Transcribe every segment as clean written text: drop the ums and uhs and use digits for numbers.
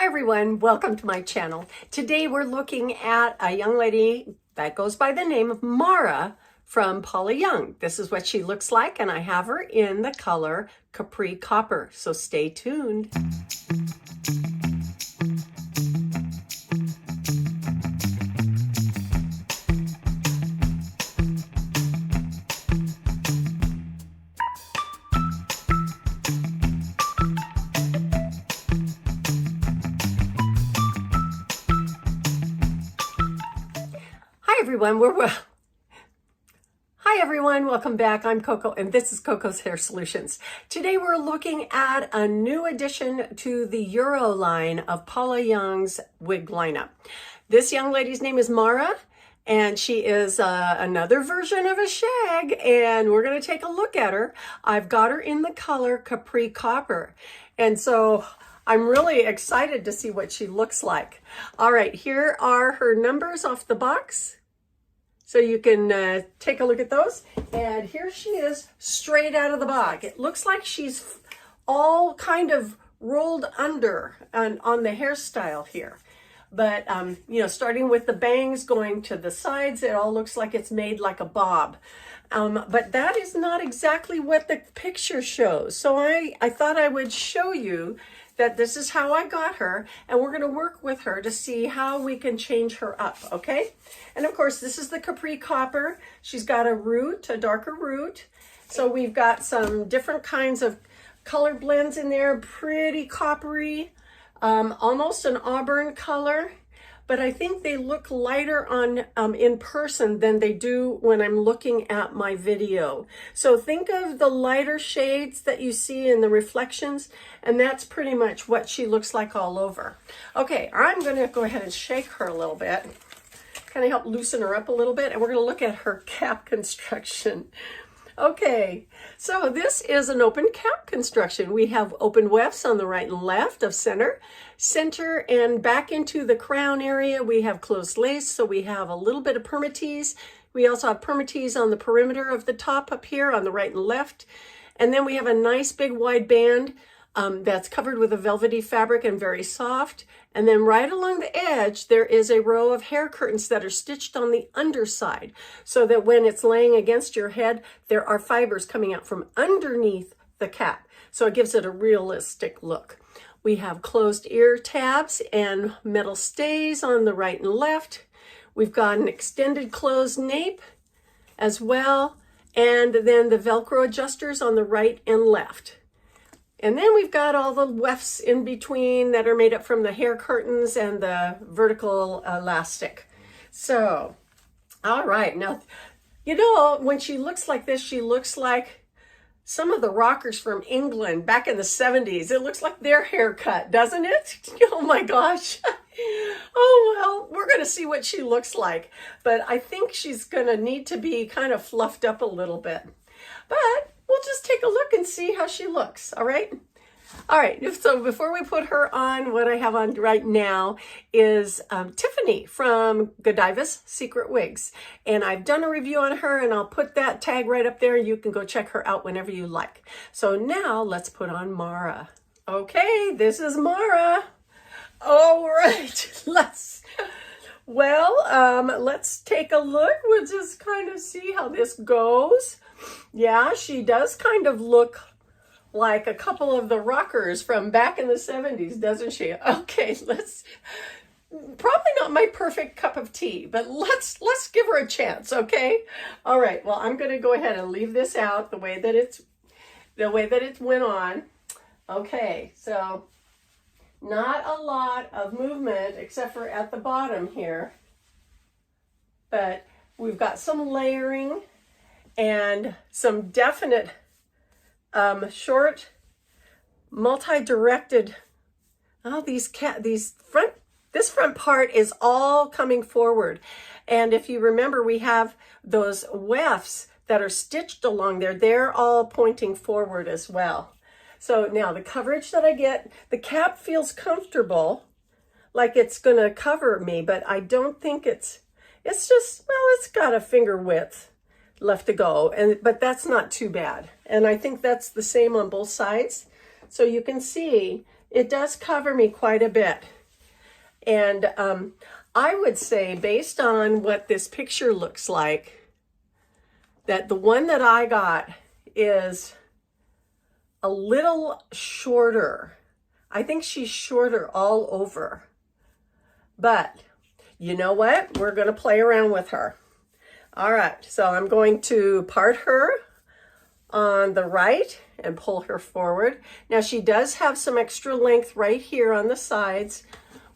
everyone, welcome to my channel. Today we're looking at a young lady that goes by the name of Mara from Paula Young. This is what she looks like, and I have her in the color Capri Copper, so stay tuned. Hi everyone, welcome back. I'm Coco and this is Coco's Hair Solutions. Today we're looking at a new addition to the Euro line of Paula Young's wig lineup. This young lady's name is Mara, and she is another version of a shag, and we're going to take a look at her. I've got her in the color Capri Copper, and so I'm really excited to see what she looks like. All right, here are her numbers off the box, so you can take a look at those. And here she is straight out of the box. It looks like she's all kind of rolled under on the hairstyle here. But, you know, starting with the bangs going to the sides, it all looks like it's made like a bob. But that is not exactly what the picture shows. So I thought I would show you that this is how I got her, and we're gonna work with her to see how we can change her up, okay? And of course, this is the Capri Copper. She's got a root, a darker root. So we've got some different kinds of color blends in there, pretty coppery, almost an auburn color. But I think they look lighter on in person than they do when I'm looking at my video. So think of the lighter shades that you see in the reflections, and that's pretty much what she looks like all over. Okay, I'm gonna go ahead and shake her a little bit, kind of help loosen her up a little bit, and we're gonna look at her cap construction. Okay, so this is an open cap construction. We have open wefts on the right and left of center and back into the crown area. We have closed lace, so we have a little bit of permatease. We also have permatease on the perimeter of the top up here on the right and left. And then we have a nice big wide band that's covered with a velvety fabric and very soft. And then right along the edge, there is a row of hair curtains that are stitched on the underside, so that when it's laying against your head, there are fibers coming out from underneath the cap. So it gives it a realistic look. We have closed ear tabs and metal stays on the right and left. We've got an extended closed nape as well, and then the Velcro adjusters on the right and left. And then we've got all the wefts in between that are made up from the hair curtains and the vertical elastic. So, all right. Now, you know, when she looks like this, she looks like some of the rockers from England back in the 70s. It looks like their haircut, doesn't it? Oh my gosh. Oh, well, we're going to see what she looks like. But I think she's going to need to be kind of fluffed up a little bit. But we'll just take a look and see how she looks, all right? All right, so before we put her on, what I have on right now is Tiffany from Godiva's Secret Wigs. And I've done a review on her, and I'll put that tag right up there. You can go check her out whenever you like. So now let's put on Mara. Okay, this is Mara. All right, let's take a look. We'll just kind of see how this goes. Yeah, she does kind of look like a couple of the rockers from back in the 70s, doesn't she? Okay, probably not my perfect cup of tea, but let's give her a chance, okay? All right, well, I'm going to go ahead and leave this out the way that it went on. Okay, so not a lot of movement except for at the bottom here, but we've got some layering and some definite short, multi-directed. Oh, this front part is all coming forward. And if you remember, we have those wefts that are stitched along there. They're all pointing forward as well. So now the coverage that I get, the cap feels comfortable, like it's going to cover me, but I don't think it's just, well, it's got a finger width left to go, but that's not too bad. And I think that's the same on both sides. So you can see it does cover me quite a bit. And I would say, based on what this picture looks like, that the one that I got is a little shorter. I think she's shorter all over. But you know what? We're going to play around with her. All right, so I'm going to part her on the right and pull her forward. Now she does have some extra length right here on the sides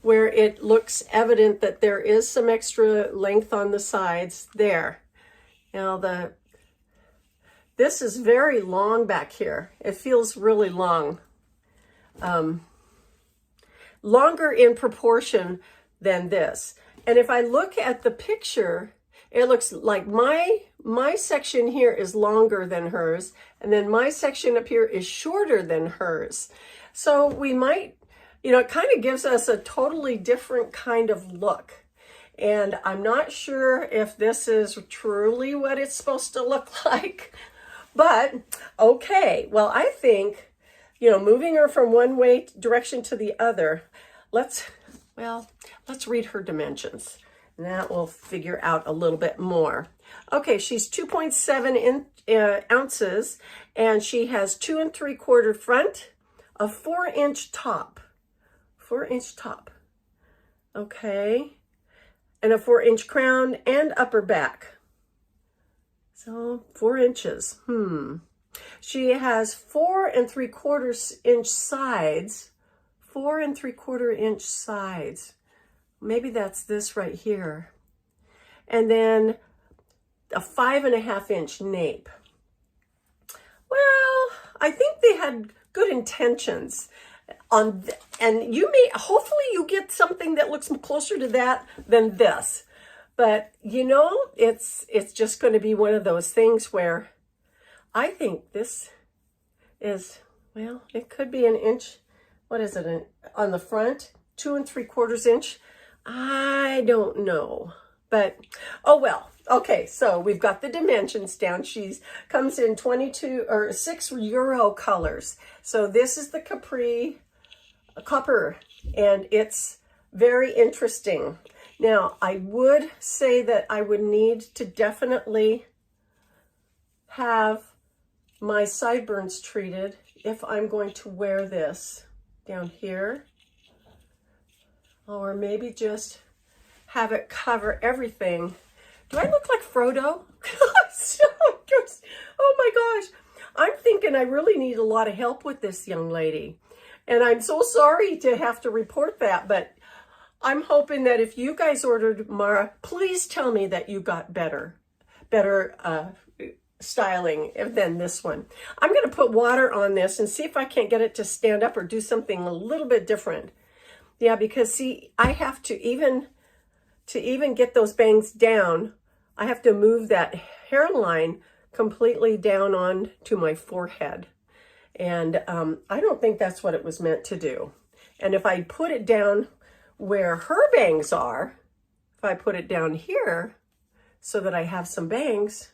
where it looks evident that there is some extra length on the sides there. Now this is very long back here. It feels really long. Longer in proportion than this. And if I look at the picture, it looks like my section here is longer than hers, and then my section up here is shorter than hers. So we might, it kind of gives us a totally different kind of look. And I'm not sure if this is truly what it's supposed to look like, but okay. Well, I think, moving her from one direction to the other, let's read her dimensions. And that will figure out a little bit more. Okay, she's 2.7 ounces, and she has 2 3/4 front, a 4-inch top. 4-inch top. Okay. And a 4-inch crown and upper back. So 4 inches. She has 4 3/4 inch sides. 4 3/4 inch sides. Maybe that's this right here. And then a 5.5 inch nape. Well, I think they had good intentions on, and hopefully you get something that looks closer to that than this. But it's just going to be one of those things where I think this is, it could be an inch. What is it on the front? 2 3/4 inch. I don't know, but oh well. Okay, so we've got the dimensions down. She comes in 6 Euro colors. So this is the Capri copper, and it's very interesting. Now, I would say that I would need to definitely have my sideburns treated if I'm going to wear this down here. Or maybe just have it cover everything. Do I look like Frodo? Oh my gosh. I'm thinking I really need a lot of help with this young lady. And I'm so sorry to have to report that, but I'm hoping that if you guys ordered Mara, please tell me that you got better styling than this one. I'm going to put water on this and see if I can't get it to stand up or do something a little bit different. Yeah, because see, I have to even get those bangs down, I have to move that hairline completely down on to my forehead. And I don't think that's what it was meant to do. And if I put it down where her bangs are, if I put it down here so that I have some bangs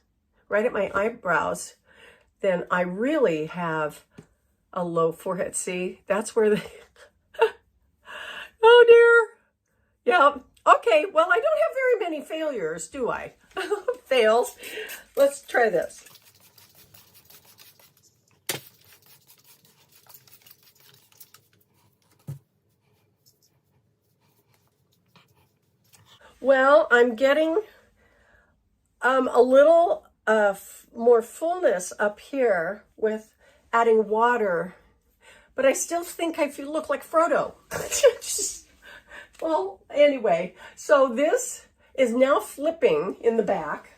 right at my eyebrows, then I really have a low forehead. See, that's where the... Oh dear. Yeah. Okay. Well, I don't have very many failures, do I? Fails. Let's try this. Well, I'm getting a little more fullness up here with adding water. But I still think I look like Frodo. Well, anyway, so this is now flipping in the back.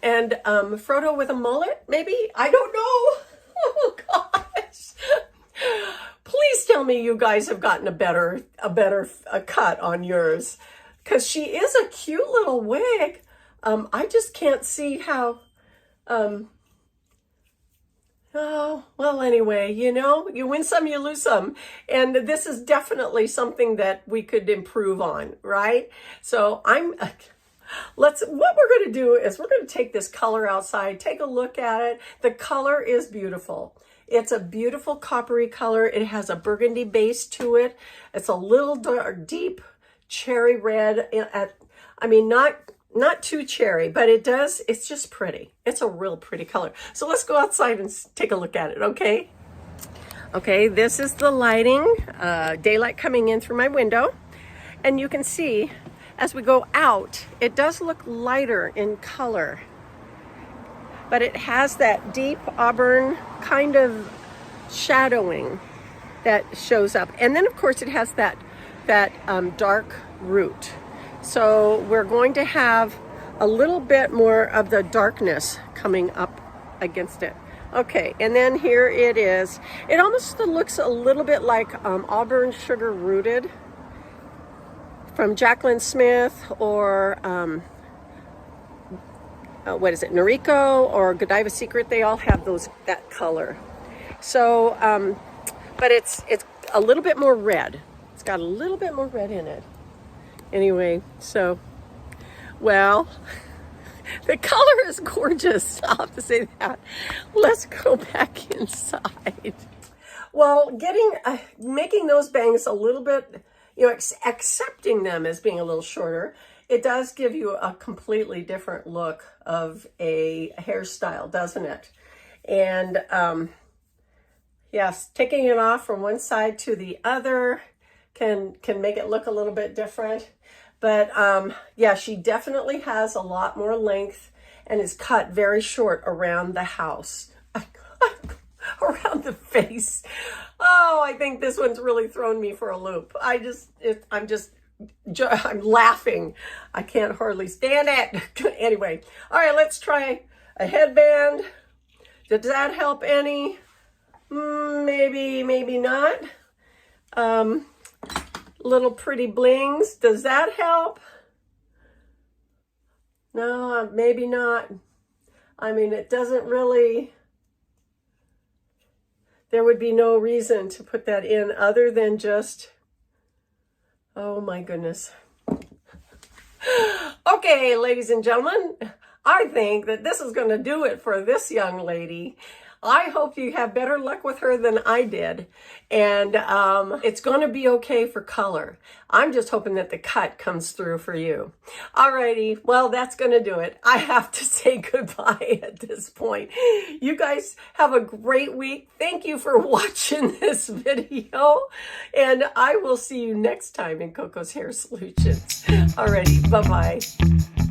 And Frodo with a mullet, maybe? I don't know. Oh, gosh. Please tell me you guys have gotten a better cut on yours. Because she is a cute little wig. I just can't see how... Oh, well, anyway, you win some, you lose some. And this is definitely something that we could improve on, right? So what we're going to do is we're going to take this color outside, take a look at it. The color is beautiful. It's a beautiful coppery color. It has a burgundy base to it. It's a little dark, deep cherry red. I mean, not too cherry, but it's just pretty. It's a real pretty color. So let's go outside and take a look at it, okay? Okay, this is the lighting, daylight coming in through my window. And you can see as we go out, it does look lighter in color, but it has that deep auburn kind of shadowing that shows up. And then of course it has that dark root. So we're going to have a little bit more of the darkness coming up against it. Okay, and then here it is. It almost looks a little bit like Auburn Sugar Rooted from Jaclyn Smith, or what is it, Noriko or Godiva Secret. They all have that color. So, but it's a little bit more red. It's got a little bit more red in it. Anyway, so, well, the color is gorgeous. I'll have to say that. Let's go back inside. Well, making those bangs a little bit, accepting them as being a little shorter, it does give you a completely different look of a hairstyle, doesn't it? And yes, taking it off from one side to the other can make it look a little bit different. But yeah, she definitely has a lot more length and is cut very short around the house, around the face. Oh, I think this one's really thrown me for a loop. I'm laughing. I can't hardly stand it. Anyway, all right, let's try a headband. Does that help any? Maybe, maybe not. Little pretty blings. Does that help? No, maybe not. I mean, it doesn't really, there would be no reason to put that in other than just, oh my goodness. Okay, ladies and gentlemen, I think that this is going to do it for this young lady. I hope you have better luck with her than I did. And it's going to be okay for color. I'm just hoping that the cut comes through for you. Alrighty, well, that's going to do it. I have to say goodbye at this point. You guys have a great week. Thank you for watching this video. And I will see you next time in Coco's Hair Solutions. Alrighty, bye-bye.